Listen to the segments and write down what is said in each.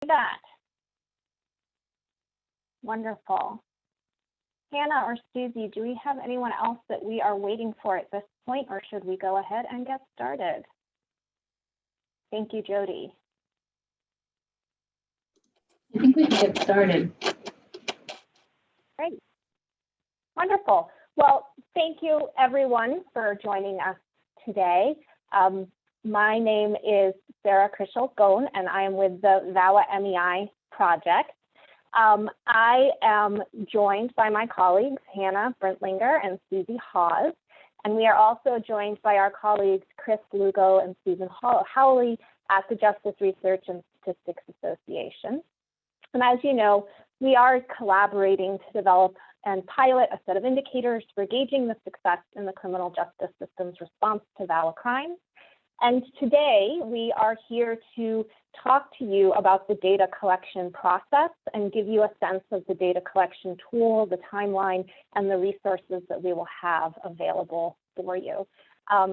that. Wonderful. Hannah or Susie, do we have anyone else that we are waiting for at this point, or should we go ahead and get started? Thank you, Jody. I think we can get started. Great. Wonderful. Well, thank you everyone for joining us today. My name is Sarah Krischel-Gohn, and I am with the VAWA MEI project. I am joined by my colleagues, Hannah Brentlinger and Susie Hawes, and we are also joined by our colleagues, Chris Lugo and Susan Howley at the Justice Research and Statistics Association. And as you know, we are collaborating to develop and pilot a set of indicators for gauging the success in the criminal justice system's response to VAWA crimes. And today we are here to talk to you about the data collection process and give you a sense of the data collection tool, the timeline, and the resources that we will have available for you.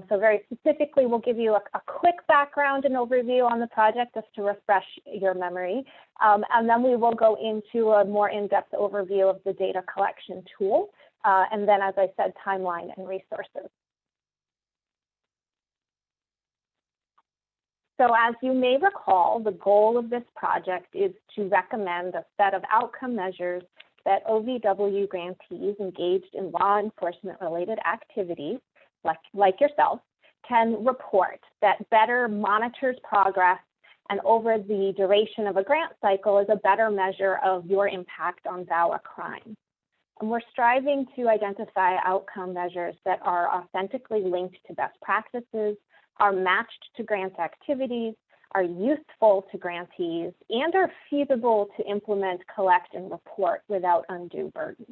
So very specifically, we'll give you a quick background and overview on the project just to refresh your memory. And then we will go into a more in-depth overview of the data collection tool. And then, as I said, timeline and resources. So as you may recall, the goal of this project is to recommend a set of outcome measures that OVW grantees engaged in law enforcement related activities, like yourself, can report that better monitors progress and over the duration of a grant cycle is a better measure of your impact on VAWA crime. And we're striving to identify outcome measures that are authentically linked to best practices, are matched to grant activities, are useful to grantees, and are feasible to implement, collect, and report without undue burden.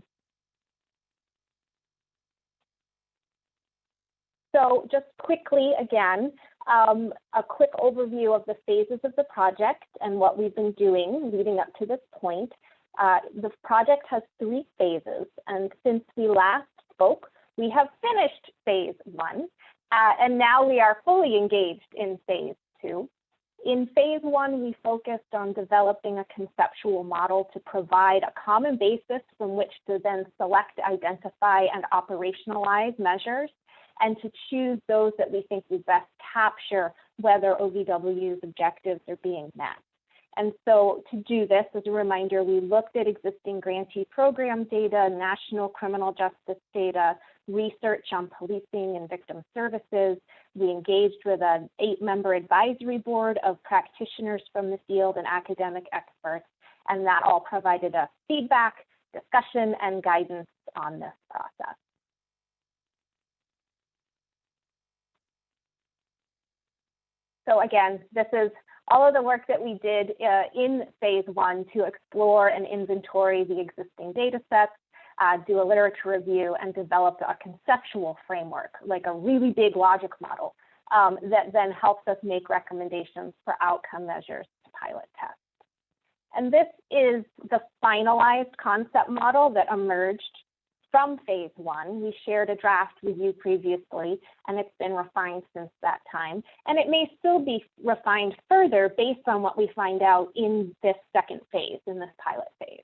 So just quickly, again, a quick overview of the phases of the project and what we've been doing leading up to this point. The project has 3 phases, and since we last spoke, we have finished phase 1. And now we are fully engaged in phase 2. In phase 1, we focused on developing a conceptual model to provide a common basis from which to then select, identify, and operationalize measures, and to choose those that we think will best capture whether OVW's objectives are being met. And so to do this, as a reminder, we looked at existing grantee program data, national criminal justice data, research on policing and victim services. We engaged with an 8-member advisory board of practitioners from the field and academic experts, and that all provided us feedback, discussion, and guidance on this process. So again, this is all of the work that we did in phase 1 to explore and inventory the existing data sets, do a literature review, and develop a conceptual framework, like a really big logic model that then helps us make recommendations for outcome measures to pilot test. And this is the finalized concept model that emerged from phase 1. We shared a draft with you previously, and it's been refined since that time. And it may still be refined further based on what we find out in this second phase, in this pilot phase.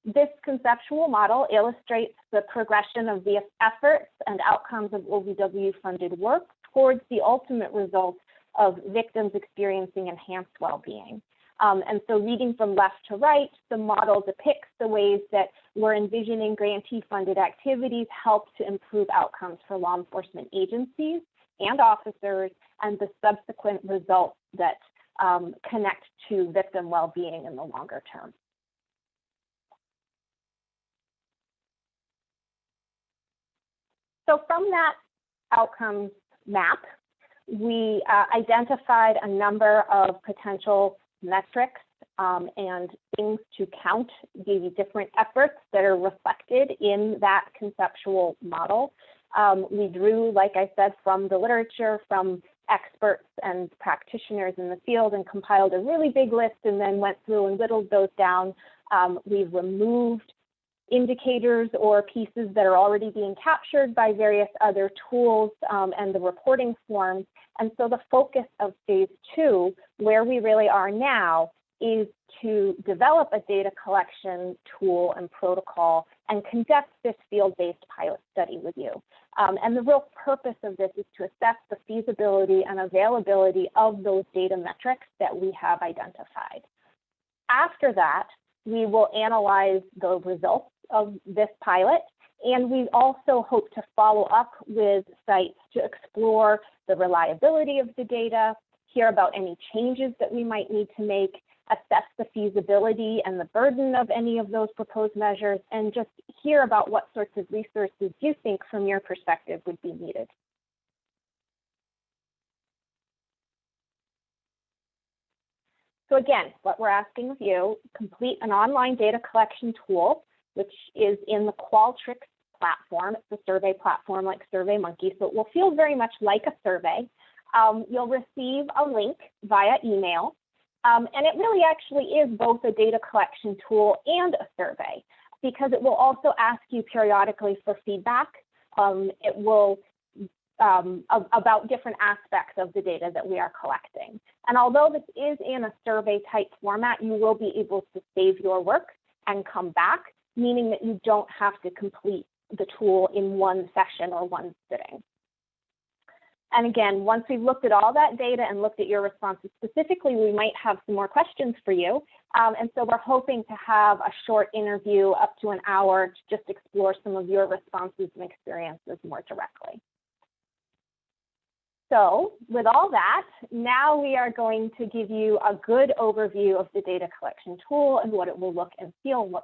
This conceptual model illustrates the progression of the efforts and outcomes of OVW-funded work towards the ultimate result of victims experiencing enhanced well-being. And so reading from left to right, the model depicts the ways that we're envisioning grantee-funded activities help to improve outcomes for law enforcement agencies and officers, and the subsequent results that connect to victim well-being in the longer term. So from that outcomes map, we identified a number of potential metrics and things to count the different efforts that are reflected in that conceptual model. We drew, like I said, from the literature, from experts and practitioners in the field, and compiled a really big list and then went through and whittled those down. We've removed indicators or pieces that are already being captured by various other tools and the reporting forms. And so the focus of phase 2, where we really are now, is to develop a data collection tool and protocol and conduct this field-based pilot study with you. And the real purpose of this is to assess the feasibility and availability of those data metrics that we have identified. After that, we will analyze the results of this pilot, and we also hope to follow up with sites to explore the reliability of the data, hear about any changes that we might need to make, assess the feasibility and the burden of any of those proposed measures, and just hear about what sorts of resources you think from your perspective would be needed. So again, what we're asking of you, complete an online data collection tool, which is in the Qualtrics platform. It's a survey platform like SurveyMonkey, so it will feel very much like a survey. You'll receive a link via email, and it really actually is both a data collection tool and a survey, because it will also ask you periodically for feedback. It will about different aspects of the data that we are collecting. And although this is in a survey type format, you will be able to save your work and come back, meaning that you don't have to complete the tool in one session or one sitting. And again, once we've looked at all that data and looked at your responses specifically, we might have some more questions for you. And so we're hoping to have a short interview up to an hour to just explore some of your responses and experiences more directly. So with all that, now we are going to give you a good overview of the data collection tool and what it will look and feel like.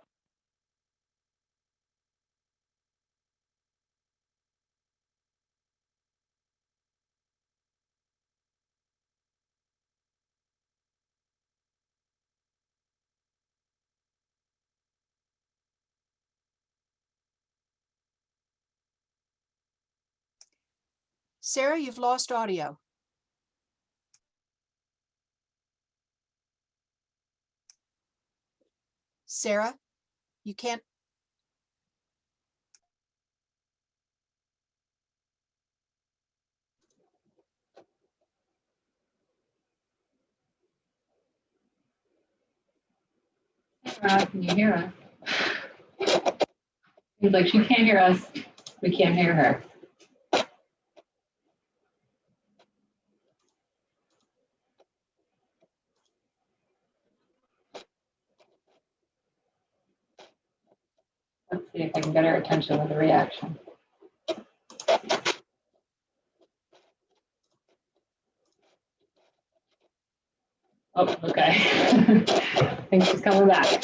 Sarah, you've lost audio. Sarah, you can't. Sarah, can you hear us? He's like, she can't hear us. We can't hear her. Let's see if I can get her attention with a reaction. Oh, okay. I think she's coming back.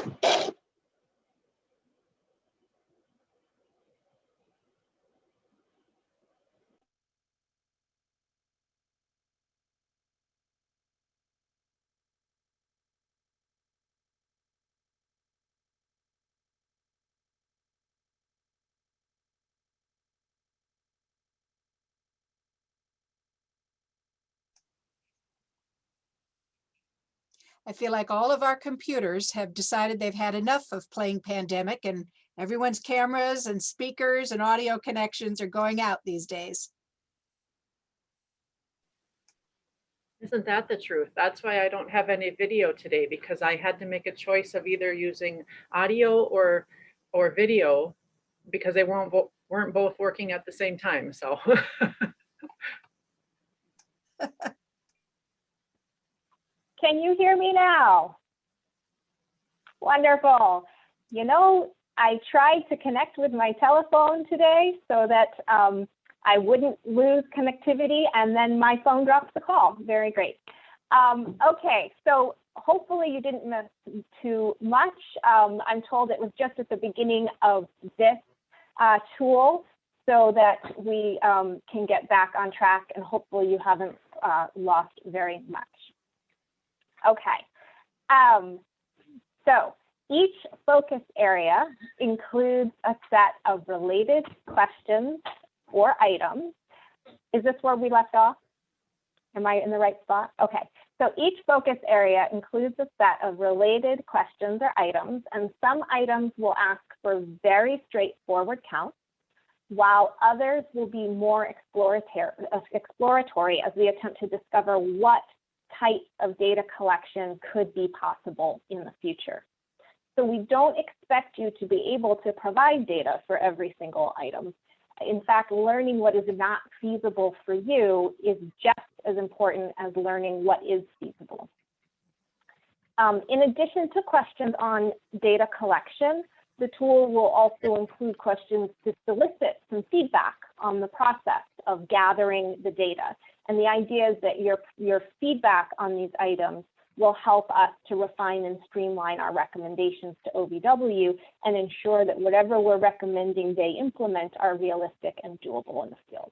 I feel like all of our computers have decided they've had enough of playing pandemic, and everyone's cameras and speakers and audio connections are going out these days. Isn't that the truth? That's why I don't have any video today, because I had to make a choice of either using audio or video, because they weren't both working at the same time. So Can you hear me now? Wonderful. You know, I tried to connect with my telephone today so that I wouldn't lose connectivity, and then my phone drops the call. Very great. Okay, so hopefully you didn't miss too much. I'm told it was just at the beginning of this tool, so that we can get back on track, and hopefully you haven't lost very much. Okay, so each focus area includes a set of related questions or items. Is this where we left off? Am I in the right spot? Okay, so each focus area includes a set of related questions or items, and some items will ask for very straightforward counts, while others will be more exploratory as we attempt to discover what types of data collection could be possible in the future. So we don't expect you to be able to provide data for every single item. In fact, learning what is not feasible for you is just as important as learning what is feasible. In addition to questions on data collection, the tool will also include questions to solicit some feedback on the process of gathering the data. And the idea is that your feedback on these items will help us to refine and streamline our recommendations to OVW and ensure that whatever we're recommending they implement are realistic and doable in the field.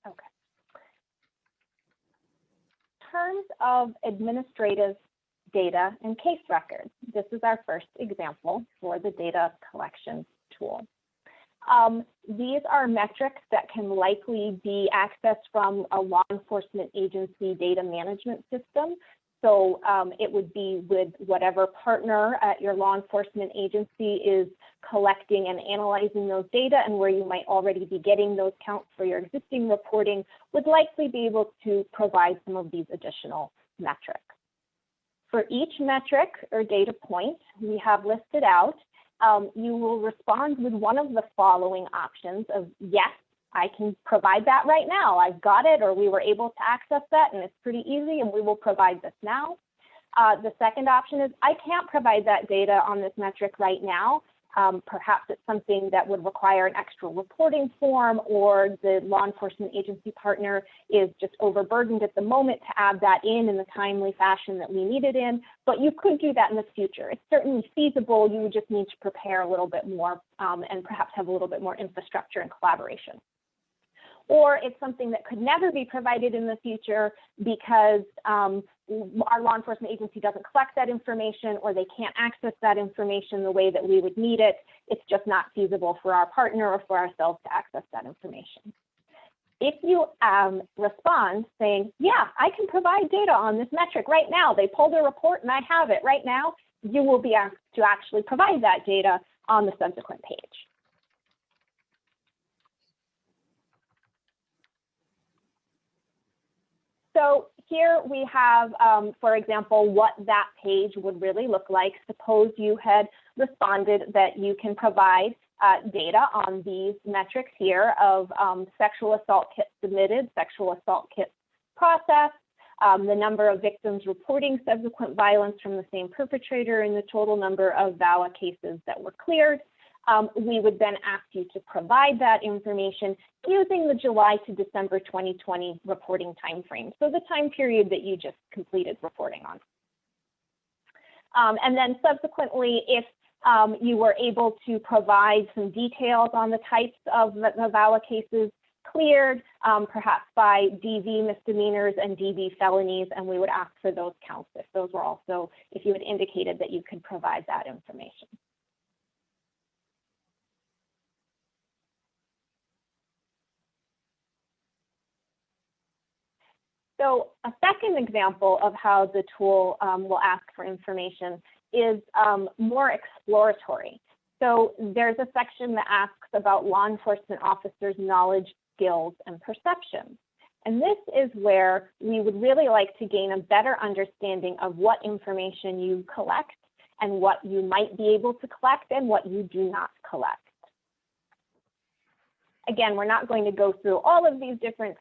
Okay. In terms of administrative data and case records, this is our first example for the data collection tool. These are metrics that can likely be accessed from a law enforcement agency data management system. So it would be with whatever partner at your law enforcement agency is collecting and analyzing those data, and where you might already be getting those counts for your existing reporting would likely be able to provide some of these additional metrics. For each metric or data point we have listed out, you will respond with one of the following options of, yes, I can provide that right now. I've got it, or we were able to access that, and it's pretty easy, and we will provide this now. The second option is, I can't provide that data on this metric right now. Perhaps it's something that would require an extra reporting form, or the law enforcement agency partner is just overburdened at the moment to add that in the timely fashion that we need it in, but you could do that in the future. It's certainly feasible. You would just need to prepare a little bit more and perhaps have a little bit more infrastructure and collaboration. Or it's something that could never be provided in the future because our law enforcement agency doesn't collect that information, or they can't access that information the way that we would need it. It's just not feasible for our partner or for ourselves to access that information. If you respond saying, yeah, I can provide data on this metric right now, they pulled a report and I have it right now, you will be asked to actually provide that data on the subsequent page. So here we have, for example, what that page would really look like. Suppose you had responded that you can provide data on these metrics here of sexual assault kits submitted, sexual assault kits processed, the number of victims reporting subsequent violence from the same perpetrator, and the total number of VAWA cases that were cleared. We would then ask you to provide that information using the July to December 2020 reporting timeframe, so the time period that you just completed reporting on. And then subsequently, if you were able to provide some details on the types of the VAWA cases cleared, perhaps by DV misdemeanors and DV felonies, and we would ask for those counts if those were also, if you had indicated that you could provide that information. So a second example of how the tool will ask for information is more exploratory. So there's a section that asks about law enforcement officers' knowledge, skills, and perceptions. And this is where we would really like to gain a better understanding of what information you collect and what you might be able to collect and what you do not collect. Again, we're not going to go through all of these different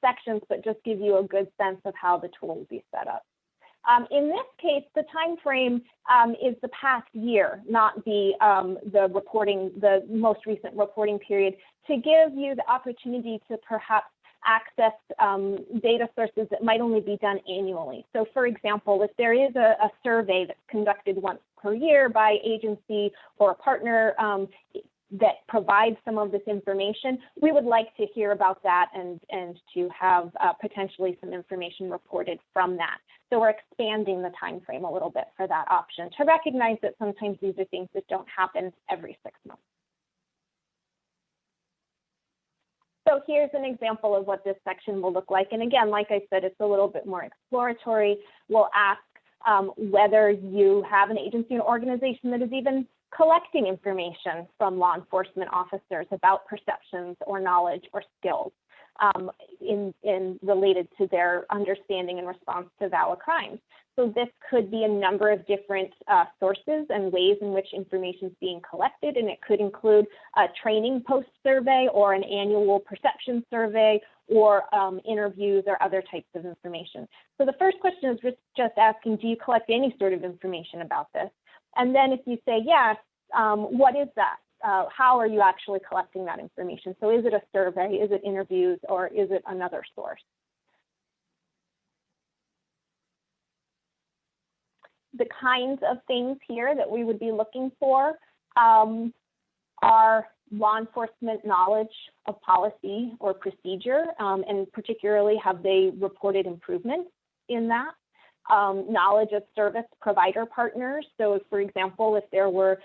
sections, but just give you a good sense of how the tool will be set up. In this case, the time frame is the past year, not the most recent reporting period, to give you the opportunity to perhaps access data sources that might only be done annually. So for example, if there is a survey that's conducted once per year by agency or a partner that provides some of this information, we would like to hear about that and to have potentially some information reported from that. So we're expanding the time frame a little bit for that option to recognize that sometimes these are things that don't happen every 6 months. So here's an example of what this section will look like. And again, like I said, it's a little bit more exploratory. We'll ask whether you have an agency or organization that is even collecting information from law enforcement officers about perceptions or knowledge or skills related to their understanding and response to VAWA crimes. So this could be a number of different sources and ways in which information is being collected, and it could include a training post-survey or an annual perception survey or interviews or other types of information. So the first question is just asking, do you collect any sort of information about this? And then if you say yes, what is that? How are you actually collecting that information? So is it a survey, is it interviews, or is it another source? The kinds of things here that we would be looking for are law enforcement knowledge of policy or procedure, and particularly have they reported improvement in that. Knowledge of service provider partners. So for example, if there were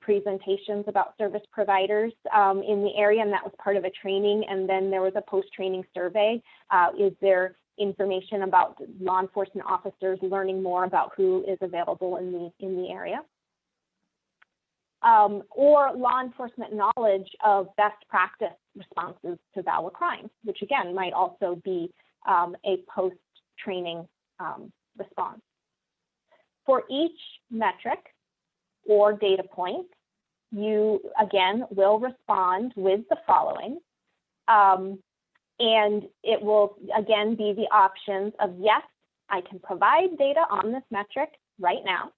presentations about service providers in the area and that was part of a training, and then there was a post-training survey, is there information about law enforcement officers learning more about who is available in the area? Or law enforcement knowledge of best practice responses to VAWA crimes, which again might also be a post-training response. For each metric or data point, you again will respond with the following. And it will again be the options of yes, I can provide data on this metric right now.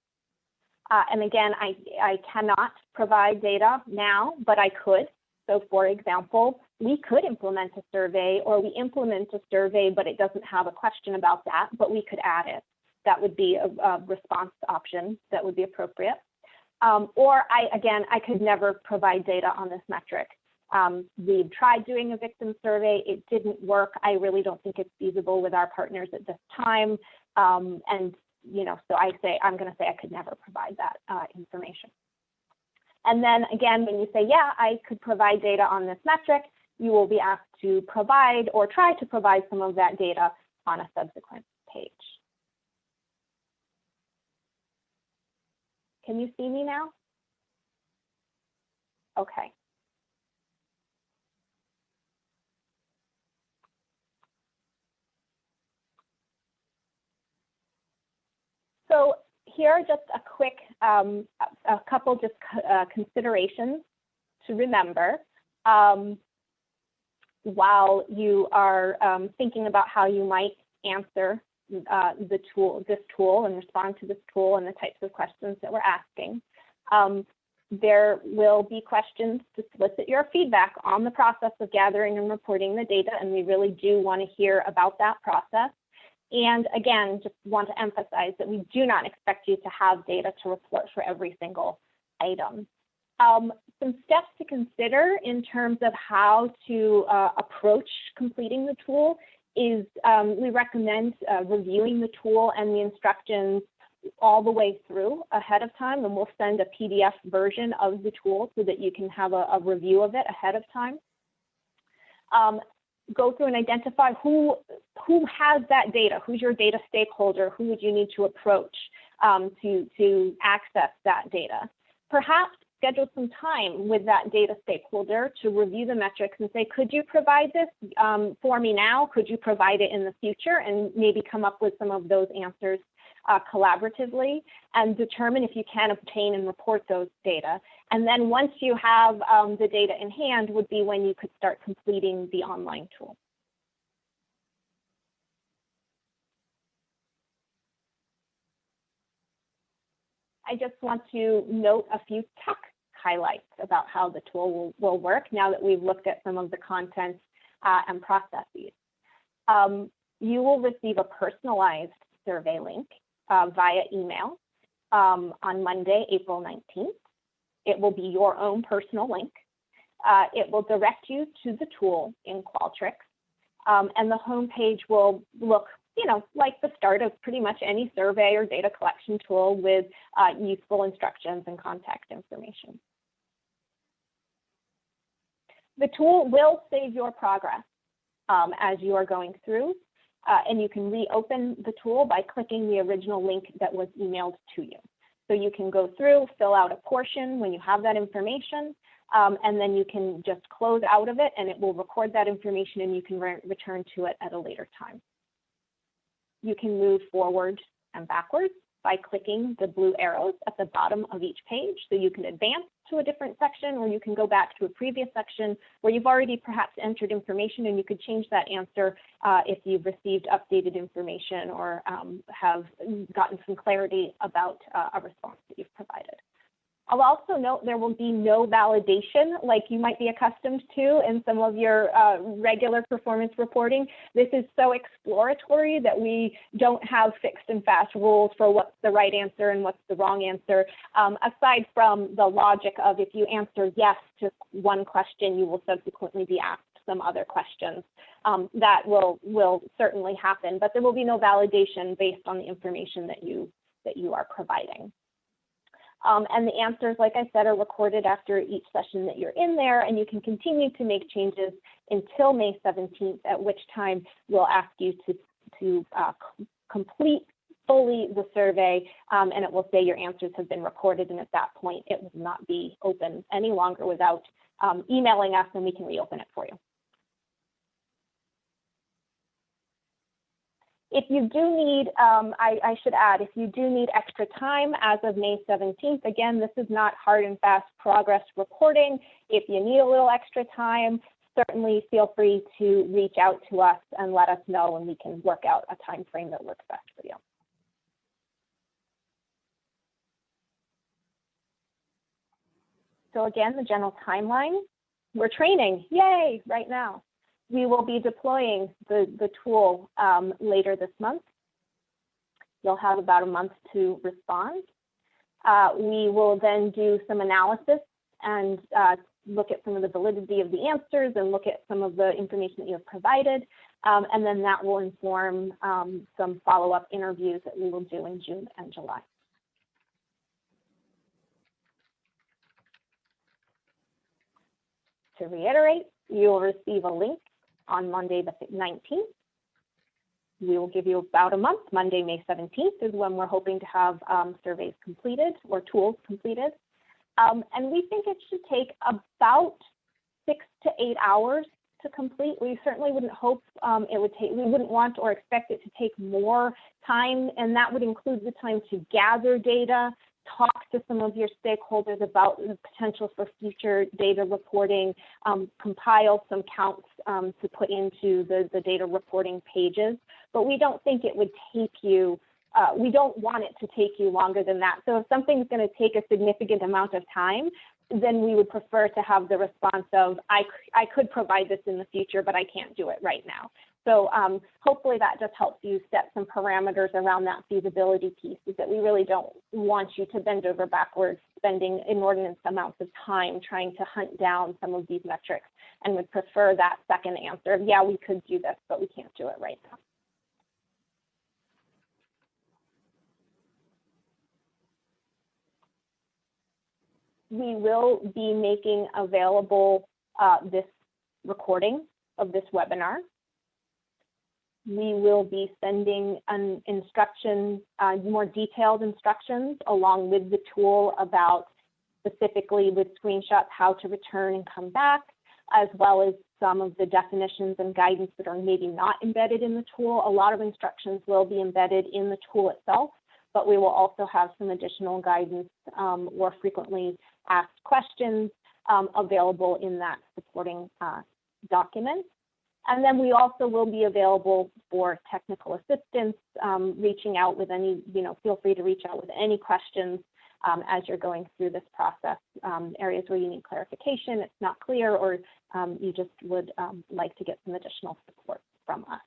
And again, I cannot provide data now, but I could. So for example, we could implement a survey, or we implement a survey, but it doesn't have a question about that, but we could add it. That would be a response option that would be appropriate. Or I could never provide data on this metric. We've tried doing a victim survey, it didn't work. I really don't think it's feasible with our partners at this time. And so I'm going to say I could never provide that information. And then again, when you say, yeah, I could provide data on this metric, you will be asked to provide or try to provide some of that data on a subsequent page. Can you see me now? Okay. So here are just a quick, a couple just considerations to remember while you are thinking about how you might answer this tool and respond to this tool and the types of questions that we're asking. There will be questions to solicit your feedback on the process of gathering and reporting the data, and we really do want to hear about that process. And again, just want to emphasize that we do not expect you to have data to report for every single item. Some steps to consider in terms of how to approach completing the tool is we recommend reviewing the tool and the instructions all the way through ahead of time, and we'll send a PDF version of the tool so that you can have a review of it ahead of time. Go through and identify who has that data, who's your data stakeholder, who would you need to approach to access that data. Perhaps schedule some time with that data stakeholder to review the metrics and say, could you provide this for me now? Could you provide it in the future? And maybe come up with some of those answers collaboratively, and determine if you can obtain and report those data. And then once you have the data in hand would be when you could start completing the online tool. I just want to note a few tech highlights about how the tool will work now that we've looked at some of the content and processes. You will receive a personalized survey link via email on Monday, April 19th. It will be your own personal link. It will direct you to the tool in Qualtrics, and the home page will look, like the start of pretty much any survey or data collection tool with useful instructions and contact information. The tool will save your progress as you are going through, and you can reopen the tool by clicking the original link that was emailed to you. So you can go through, fill out a portion when you have that information, and then you can just close out of it and it will record that information and you can return to it at a later time. You can move forward and backwards by clicking the blue arrows at the bottom of each page. So you can advance to a different section, or you can go back to a previous section where you've already perhaps entered information, and you could change that answer if you've received updated information or have gotten some clarity about a response that you've provided. I'll also note there will be no validation like you might be accustomed to in some of your regular performance reporting. This is so exploratory that we don't have fixed and fast rules for what's the right answer and what's the wrong answer, aside from the logic of if you answer yes to one question, you will subsequently be asked some other questions. That will certainly happen, but there will be no validation based on the information that you are providing. And the answers, like I said, are recorded after each session that you're in there, and you can continue to make changes until May 17th, at which time we'll ask you to complete fully the survey, and it will say your answers have been recorded, and at that point, it will not be open any longer without emailing us, and we can reopen it for you. If you do need, I should add, if you do need extra time as of May 17th, again, this is not hard and fast progress reporting. If you need a little extra time, certainly feel free to reach out to us and let us know, and we can work out a time frame that works best for you. So again, the general timeline, we're training, yay, right now. We will be deploying the tool later this month. You'll have about a month to respond. We will then do some analysis and look at some of the validity of the answers and look at some of the information that you have provided. And then that will inform some follow-up interviews that we will do in June and July. To reiterate, you will receive a link on Monday the 19th. We will give you about a month. Monday, May 17th is when we're hoping to have surveys completed or tools completed. And we think it should take about 6 to 8 hours to complete. We certainly wouldn't hope it would take, we wouldn't want or expect it to take more time, and that would include the time to gather data, talk to some of your stakeholders about the potential for future data reporting, compile some counts to put into the data reporting pages. But we don't think it would take you, we don't want it to take you longer than that. So if something's going to take a significant amount of time, then we would prefer to have the response of, I could provide this in the future, but I can't do it right now. So hopefully that just helps you set some parameters around that feasibility piece, is that we really don't want you to bend over backwards, spending inordinate amounts of time trying to hunt down some of these metrics, and would prefer that second answer of, yeah, we could do this, but we can't do it right now. We will be making available this recording of this webinar. We will be sending an instruction, more detailed instructions along with the tool about specifically with screenshots how to return and come back, as well as some of the definitions and guidance that are maybe not embedded in the tool. A lot of instructions will be embedded in the tool itself, but we will also have some additional guidance or frequently asked questions available in that supporting document. And then we also will be available for technical assistance, reaching out with any, feel free to reach out with any questions as you're going through this process, areas where you need clarification, it's not clear, or you just would like to get some additional support from us.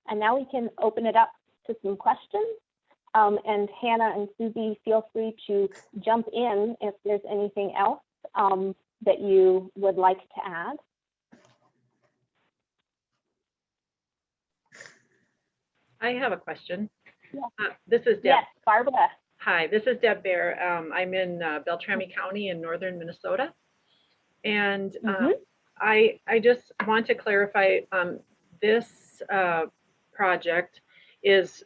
And now we can open it up to some questions. And Hannah and Susie, feel free to jump in if there's anything else that you would like to add. I have a question. Yeah. This is Deb. Yes, Barbara. Hi, this is Deb Bear. I'm in Beltrami County in northern Minnesota. And I just want to clarify this project is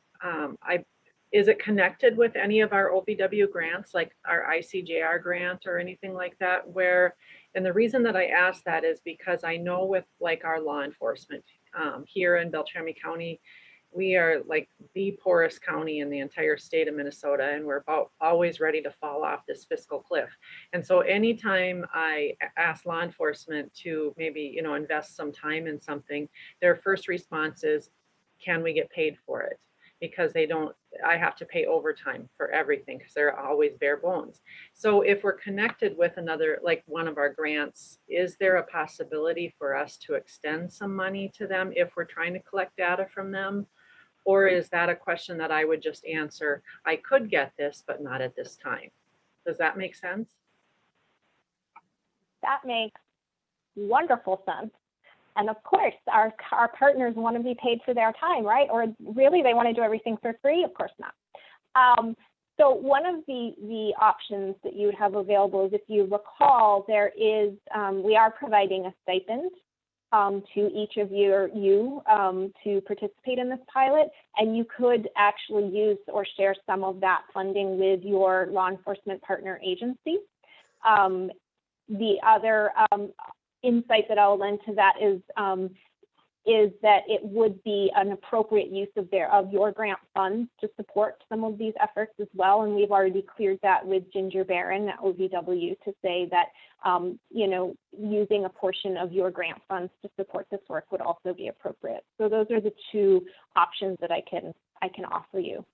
is it connected with any of our OVW grants, like our ICJR grant or anything like that? And the reason that I ask that is because I know with like our law enforcement here in Beltrami County, we are like the poorest county in the entire state of Minnesota, and we're about always ready to fall off this fiscal cliff. And so anytime I ask law enforcement to maybe, you know, invest some time in something, their first response is, can we get paid for it? Because I have to pay overtime for everything because they're always bare bones. So if we're connected with another, like one of our grants, is there a possibility for us to extend some money to them if we're trying to collect data from them? Or is that a question that I would just answer, I could get this, but not at this time? Does that make sense? That makes wonderful sense. And of course, our partners want to be paid for their time, right? Or really, they want to do everything for free? Of course not. So one of the options that you would have available is, if you recall, there is, we are providing a stipend to each of you to participate in this pilot, and you could actually use or share some of that funding with your law enforcement partner agency. The other insight that I'll lend to that is that it would be an appropriate use of your grant funds to support some of these efforts as well. And we've already cleared that with Ginger Barron at OVW to say that you know, using a portion of your grant funds to support this work would also be appropriate. So those are the two options that I can offer you.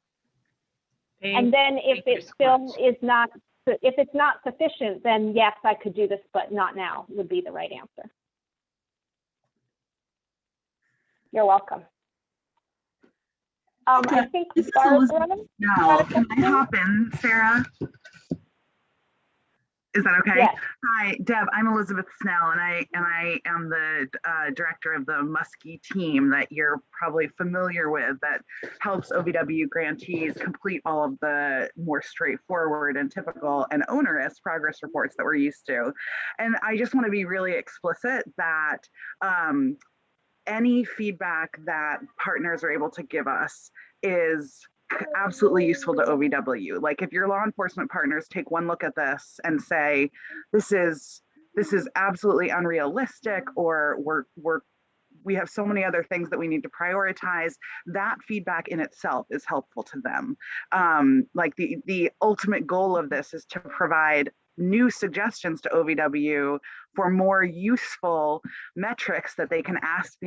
And then if it still is not, if it's not sufficient, then yes, I could do this, but not now would be the right answer. You're welcome. I think Barbara. Now, can I hop in, Sarah? Is that okay? Yes. Hi, Deb. I'm Elizabeth Snell, and I am the director of the Muskie team that you're probably familiar with, that helps OVW grantees complete all of the more straightforward and typical and onerous progress reports that we're used to. And I just want to be really explicit that any feedback that partners are able to give us is absolutely useful to OVW. Like, if your law enforcement partners take one look at this and say, this is absolutely unrealistic, or we have so many other things that we need to prioritize, that feedback in itself is helpful to them. Like the ultimate goal of this is to provide new suggestions to OVW for more useful metrics that they can ask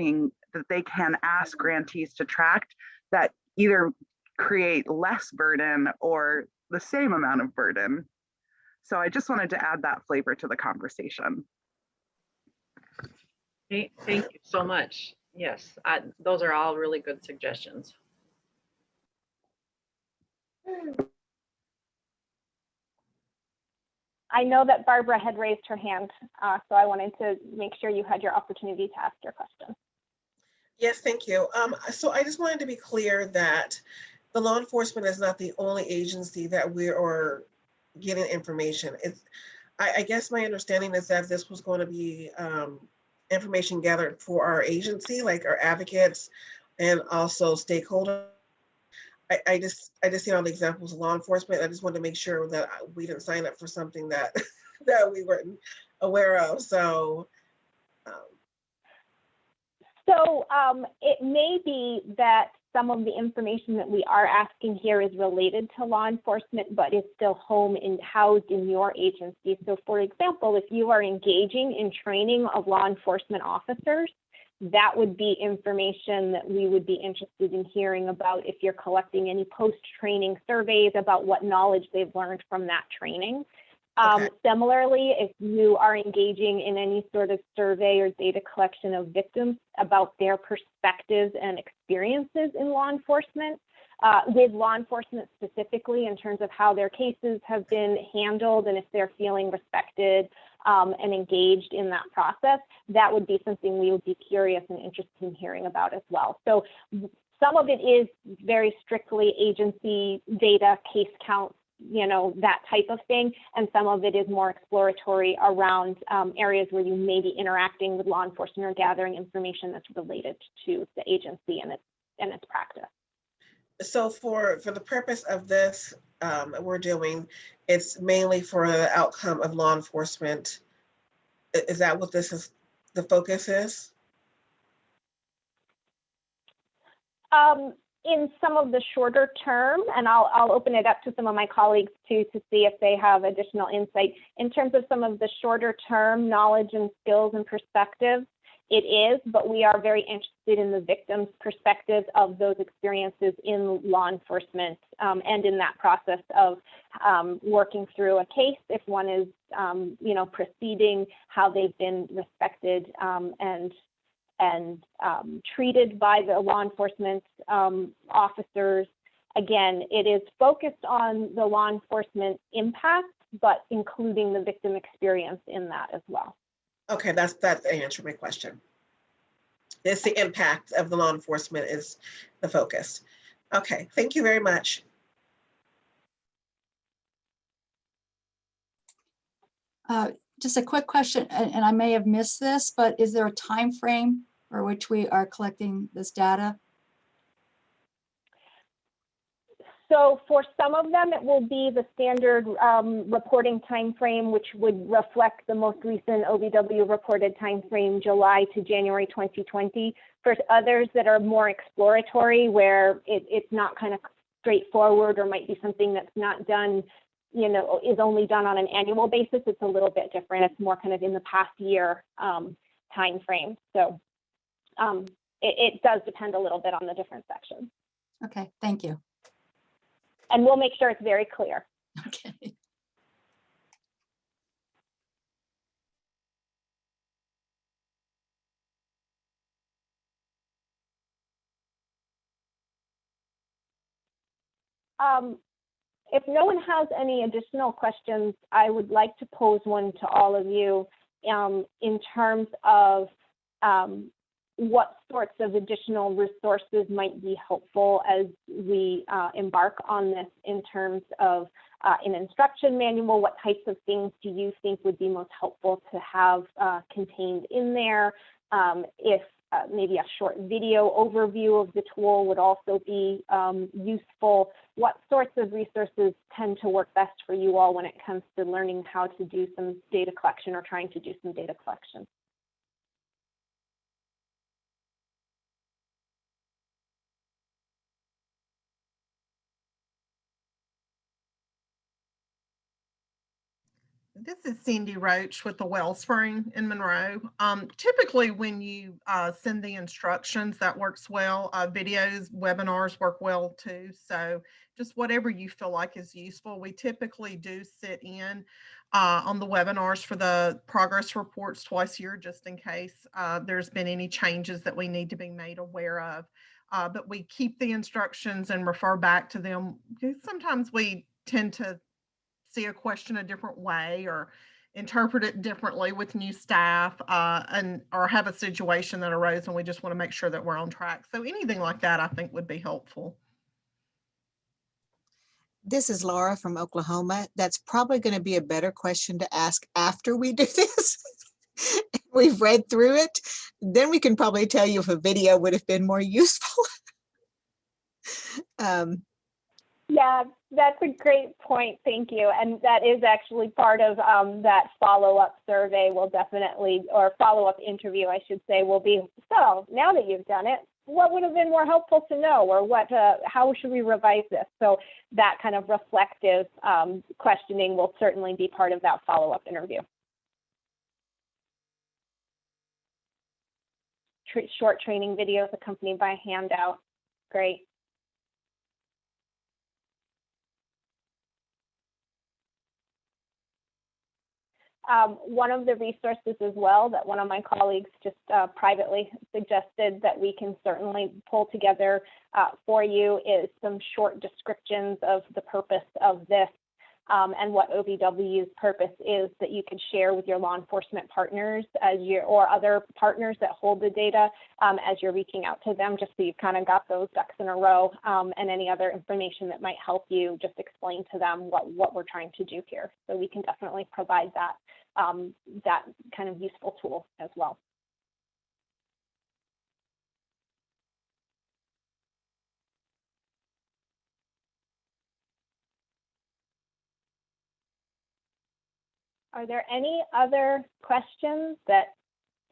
grantees to track, that either create less burden or the same amount of burden. So I just wanted to add that flavor to the conversation. Thank you so much. Yes, those are all really good suggestions. I know that Barbara had raised her hand, so I wanted to make sure you had your opportunity to ask your question. Yes, thank you. So I just wanted to be clear that the law enforcement is not the only agency that we are getting information. I guess my understanding is that this was going to be information gathered for our agency, like our advocates and also stakeholders. I just seen all the examples of law enforcement. I just wanted to make sure that we didn't sign up for something that that we weren't aware of. So. It may be that some of the information that we are asking here is related to law enforcement, but is still housed in your agency. So for example, if you are engaging in training of law enforcement officers, that would be information that we would be interested in hearing about if you're collecting any post-training surveys about what knowledge they've learned from that training. Okay. Similarly, if you are engaging in any sort of survey or data collection of victims about their perspectives and experiences in law enforcement, with law enforcement specifically in terms of how their cases have been handled and if they're feeling respected and engaged in that process, that would be something we would be curious and interested in hearing about as well. So some of it is very strictly agency data, case counts, you know, that type of thing. And some of it is more exploratory around areas where you may be interacting with law enforcement or gathering information that's related to the agency and its practice. So for the purpose of this, we're doing, it's mainly for the outcome of law enforcement. Is that what this is, the focus is? In some of the shorter term, and I'll open it up to some of my colleagues too to see if they have additional insight. In terms of some of the shorter term knowledge and skills and perspectives, it is, but we are very interested in the victim's perspective of those experiences in law enforcement and in that process of working through a case, if one is, proceeding, how they've been respected and treated by the law enforcement officers. Again, it is focused on the law enforcement impact, but including the victim experience in that as well. Okay, that answered my question. It's the impact of the law enforcement is the focus. Okay, thank you very much. Just a quick question, and I may have missed this, but is there a time frame for which we are collecting this data? So for some of them, it will be the standard reporting time frame, which would reflect the most recent OVW reported time frame, July to January 2020. For others that are more exploratory, where it's not kind of straightforward or might be something that's not done, is only done on an annual basis, it's a little bit different. It's more kind of in the past year time frame. So it does depend a little bit on the different sections. Okay, thank you. And we'll make sure it's very clear. Okay. If no one has any additional questions, I would like to pose one to all of you in terms of what sorts of additional resources might be helpful as we embark on this in terms of an instruction manual. What types of things do you think would be most helpful to have contained in there? If maybe a short video overview of the tool would also be useful. What sorts of resources tend to work best for you all when it comes to learning how to do some data collection or trying to do some data collection? This is Cindy Roach with the Wellspring in Monroe. Typically when you send the instructions, that works well. Videos, webinars work well too. So just whatever you feel like is useful. We typically do sit in on the webinars for the progress reports twice a year, just in case there's been any changes that we need to be made aware of. But we keep the instructions and refer back to them. Sometimes we tend to see a question a different way or interpret it differently with new staff or have a situation that arose and we just want to make sure that we're on track. So anything like that I think would be helpful. This is Laura from Oklahoma. That's probably going to be a better question to ask after we do this. We've read through it. Then we can probably tell you if a video would have been more useful. Yeah, that's a great point. Thank you. And that is actually part of that follow-up survey will definitely, or follow-up interview, I should say, will be, so now that you've done it, what would have been more helpful to know, or what, how should we revise this? So that kind of reflective questioning will certainly be part of that follow-up interview. Short training videos accompanied by a handout. Great. One of the resources as well that one of my colleagues just privately suggested that we can certainly pull together for you is some short descriptions of the purpose of this and what OVW's purpose is that you could share with your law enforcement partners as or other partners that hold the data as you're reaching out to them, just so you've kind of got those ducks in a row, and any other information that might help you just explain to them what we're trying to do here. So we can definitely provide that that kind of useful tool as well. Are there any other questions that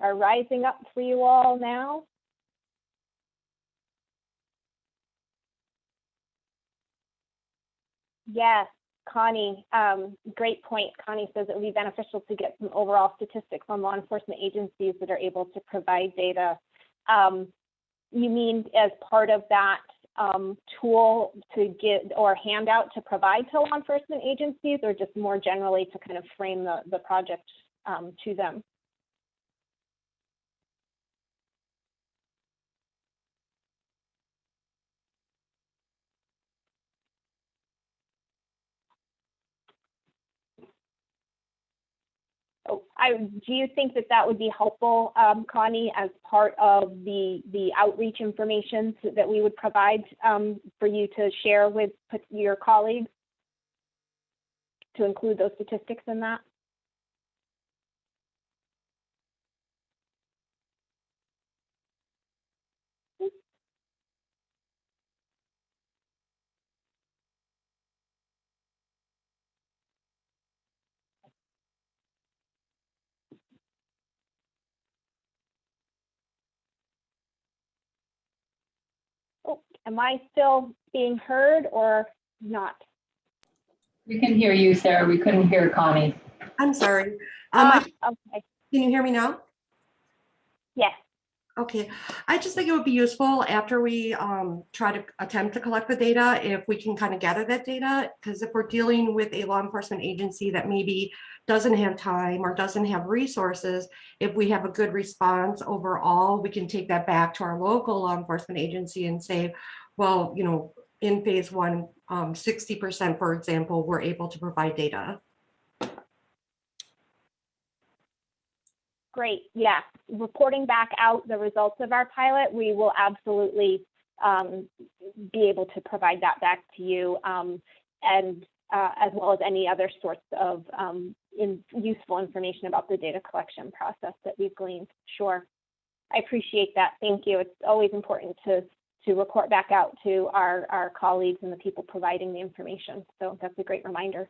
are rising up for you all now? Yes, Connie, great point. Connie says it would be beneficial to get some overall statistics on law enforcement agencies that are able to provide data. You mean as part of that tool to get or handout to provide to law enforcement agencies, or just more generally to kind of frame the project to them? Oh, do you think that that would be helpful, Connie, as part of the outreach information that we would provide for you to share with your colleagues, to include those statistics in that? Oh, am I still being heard or not? We can hear you, Sarah. We couldn't hear Connie. I'm sorry. Okay. Can you hear me now? Yes. Okay. I just think it would be useful after we try to attempt to collect the data, if we can kind of gather that data, because if we're dealing with a law enforcement agency that maybe doesn't have time or doesn't have resources, if we have a good response overall, we can take that back to our local law enforcement agency and say, well, you know, in phase one, 60%, for example, were able to provide data. Great, yeah. Reporting back out the results of our pilot, we will absolutely be able to provide that back to you, and as well as any other sorts of useful information about the data collection process that we've gleaned. Sure, I appreciate that. Thank you. It's always important to report back out to our colleagues and the people providing the information. So that's a great reminder.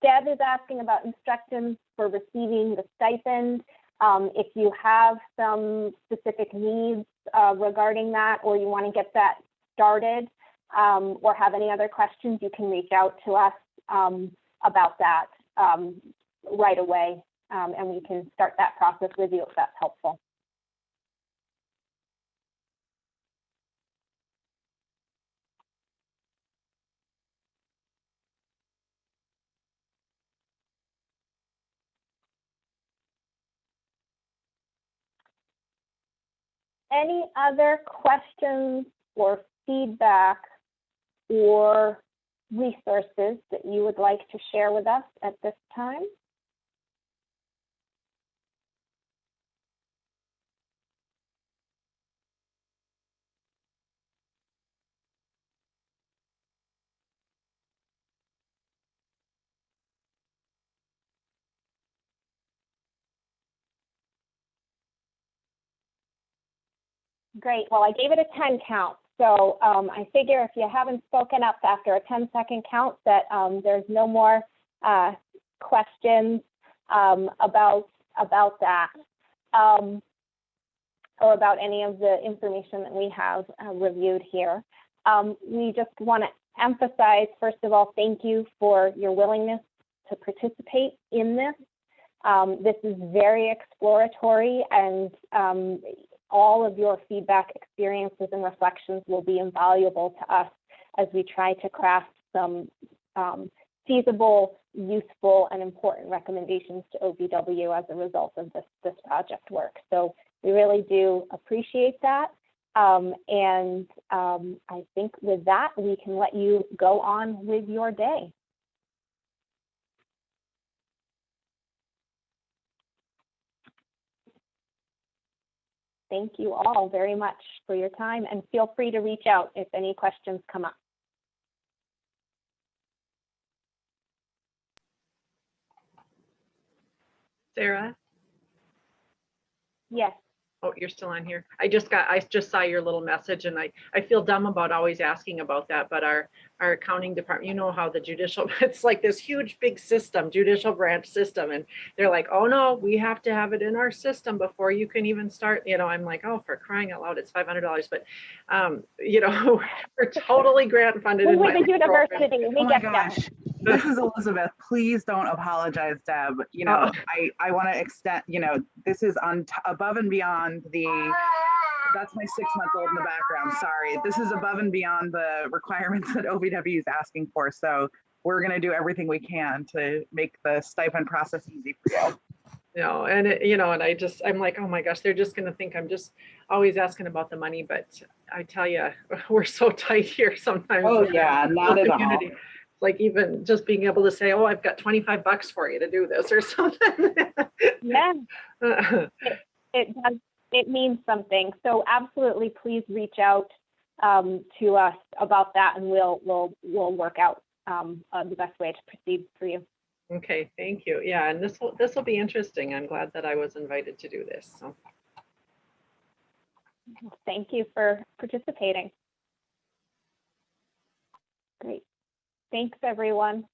Deb is asking about instructions for receiving the stipend. If you have some specific needs regarding that, or you want to get that started, or have any other questions, you can reach out to us about that right away, and we can start that process with you if that's helpful. Any other questions or feedback or resources that you would like to share with us at this time? Great. Well, I gave it a 10 count. So I figure if you haven't spoken up after a 10-second count, that there's no more questions about that, or about any of the information that we have reviewed here. We just want to emphasize, first of all, thank you for your willingness to participate in this. This is very exploratory, and all of your feedback, experiences, and reflections will be invaluable to us as we try to craft some feasible, useful, and important recommendations to OVW as a result of this project work. So we really do appreciate that. And I think with that, we can let you go on with your day. Thank you all very much for your time, and feel free to reach out if any questions come up. Sarah? Yes. Oh, you're still on here. I just saw your little message, and I feel dumb about always asking about that, but our accounting department, you know how the judicial, it's like this huge big system, judicial branch system, and they're like, oh no, we have to have it in our system before you can even start. You know, I'm like, oh, for crying out loud, it's $500, but you know, we're totally grant funded. We're the university. We Oh my get gosh. that. This is Elizabeth. Please don't apologize, Deb. You know, I want to extend, you know, this is on above and beyond that's my 6-month-old in the background. Sorry. This is above and beyond the requirements that OVW is asking for. So we're going to do everything we can to make the stipend process easy for you. You know, and you know, and I'm like, oh my gosh, they're just going to think I'm just always asking about the money. But I tell you, we're so tight here sometimes. Oh yeah, not at all. Like even just being able to say, oh, I've got $25 for you to do this or something. Yeah, it does. It means something. So absolutely, please reach out to us about that, and we'll work out the best way to proceed for you. Okay, thank you. Yeah, and this will be interesting. I'm glad that I was invited to do this. So thank you for participating. Great. Thanks, everyone.